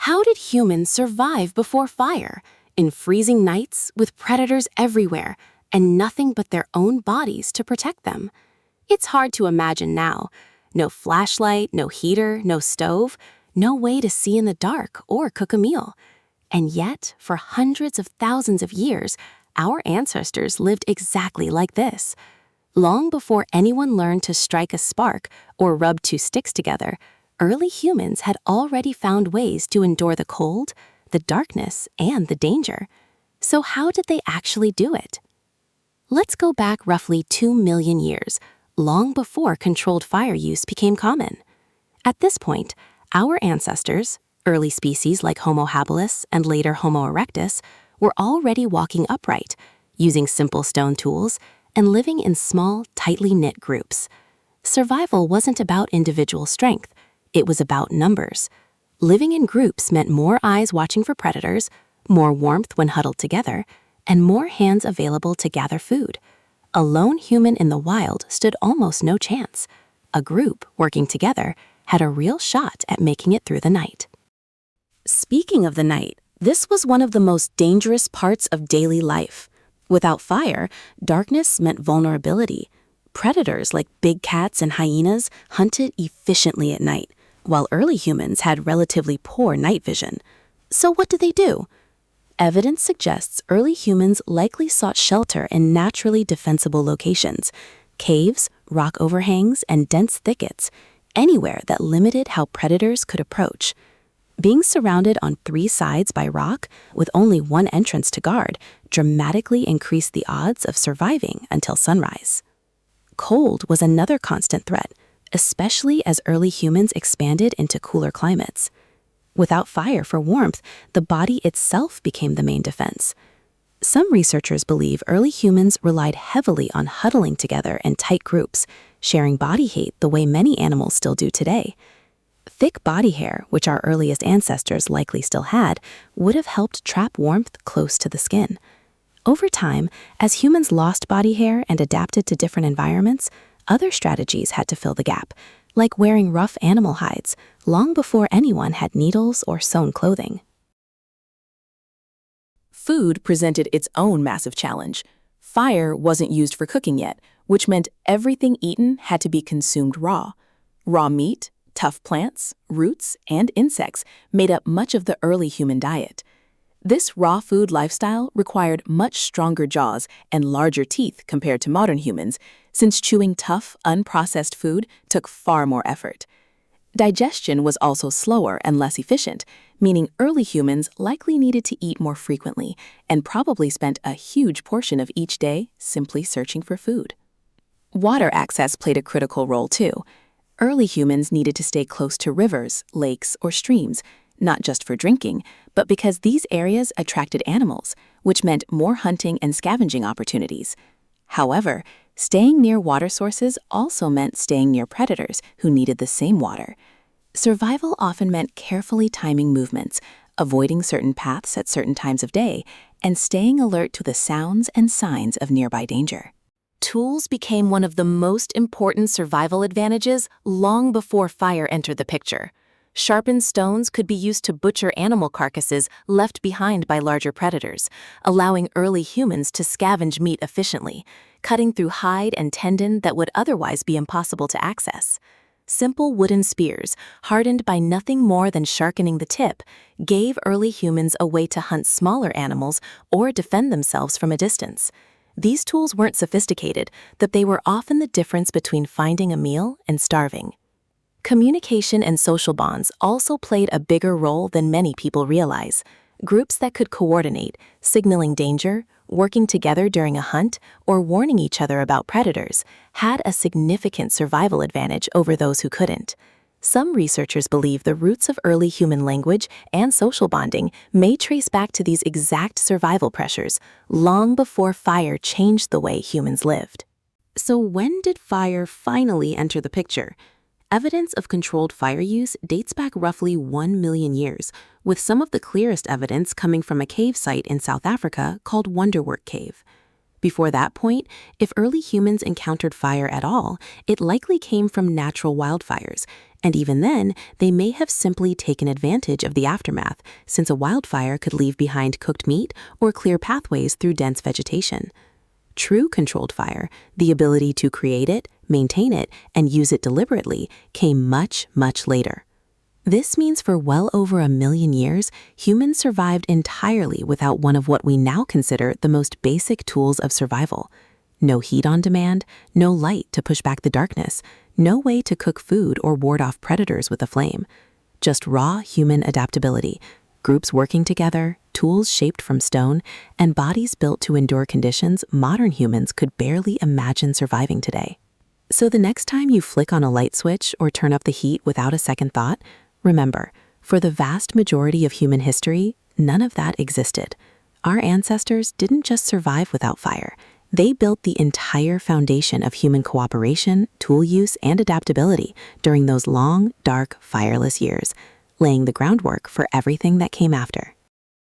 How did humans survive before fire, in freezing nights with predators everywhere and nothing but their own bodies to protect them? It's hard to imagine now. No flashlight, no heater, no stove, no way to see in the dark or cook a meal. And yet, for hundreds of thousands of years, our ancestors lived exactly like this. Long before anyone learned to strike a spark or rub two sticks together, early humans had already found ways to endure the cold, the darkness, and the danger. So how did they actually do it? Let's go back roughly 2 million years, long before controlled fire use became common. At this point, our ancestors, early species like Homo habilis and later Homo erectus, were already walking upright, using simple stone tools, and living in small, tightly knit groups. Survival wasn't about individual strength, it was about numbers. Living in groups meant more eyes watching for predators, more warmth when huddled together, and more hands available to gather food. A lone human in the wild stood almost no chance. A group, working together, had a real shot at making it through the night. Speaking of the night, this was one of the most dangerous parts of daily life. Without fire, darkness meant vulnerability. Predators like big cats and hyenas hunted efficiently at night, while early humans had relatively poor night vision. So what did they do? Evidence suggests early humans likely sought shelter in naturally defensible locations: caves, rock overhangs, and dense thickets, anywhere that limited how predators could approach. Being surrounded on 3 sides by rock, with only one entrance to guard, dramatically increased the odds of surviving until sunrise. Cold was another constant threat, especially as early humans expanded into cooler climates. Without fire for warmth, the body itself became the main defense. Some researchers believe early humans relied heavily on huddling together in tight groups, sharing body heat the way many animals still do today. Thick body hair, which our earliest ancestors likely still had, would have helped trap warmth close to the skin. Over time, as humans lost body hair and adapted to different environments, other strategies had to fill the gap, like wearing rough animal hides, long before anyone had needles or sewn clothing. Food presented its own massive challenge. Fire wasn't used for cooking yet, which meant everything eaten had to be consumed raw. Raw meat, tough plants, roots, and insects made up much of the early human diet. This raw food lifestyle required much stronger jaws and larger teeth compared to modern humans, since chewing tough, unprocessed food took far more effort. Digestion was also slower and less efficient, meaning early humans likely needed to eat more frequently and probably spent a huge portion of each day simply searching for food. Water access played a critical role too. Early humans needed to stay close to rivers, lakes, or streams, not just for drinking, but because these areas attracted animals, which meant more hunting and scavenging opportunities. However, staying near water sources also meant staying near predators who needed the same water. Survival often meant carefully timing movements, avoiding certain paths at certain times of day, and staying alert to the sounds and signs of nearby danger. Tools became one of the most important survival advantages long before fire entered the picture. Sharpened stones could be used to butcher animal carcasses left behind by larger predators, allowing early humans to scavenge meat efficiently, cutting through hide and tendon that would otherwise be impossible to access. Simple wooden spears, hardened by nothing more than sharpening the tip, gave early humans a way to hunt smaller animals or defend themselves from a distance. These tools weren't sophisticated, but they were often the difference between finding a meal and starving. Communication and social bonds also played a bigger role than many people realize. Groups that could coordinate, signaling danger, working together during a hunt, or warning each other about predators, had a significant survival advantage over those who couldn't. Some researchers believe the roots of early human language and social bonding may trace back to these exact survival pressures, long before fire changed the way humans lived. So when did fire finally enter the picture? Evidence of controlled fire use dates back roughly 1 million years, with some of the clearest evidence coming from a cave site in South Africa called Wonderwork Cave. Before that point, if early humans encountered fire at all, it likely came from natural wildfires, and even then, they may have simply taken advantage of the aftermath, since a wildfire could leave behind cooked meat or clear pathways through dense vegetation. True controlled fire, the ability to create it, maintain it, and use it deliberately, came much, much later. This means for well over 1 million years, humans survived entirely without one of what we now consider the most basic tools of survival. No heat on demand, no light to push back the darkness, no way to cook food or ward off predators with a flame. Just raw human adaptability, groups working together, tools shaped from stone, and bodies built to endure conditions modern humans could barely imagine surviving today. So the next time you flick on a light switch or turn up the heat without a second thought, remember, for the vast majority of human history, none of that existed. Our ancestors didn't just survive without fire. They built the entire foundation of human cooperation, tool use, and adaptability during those long, dark, fireless years, laying the groundwork for everything that came after.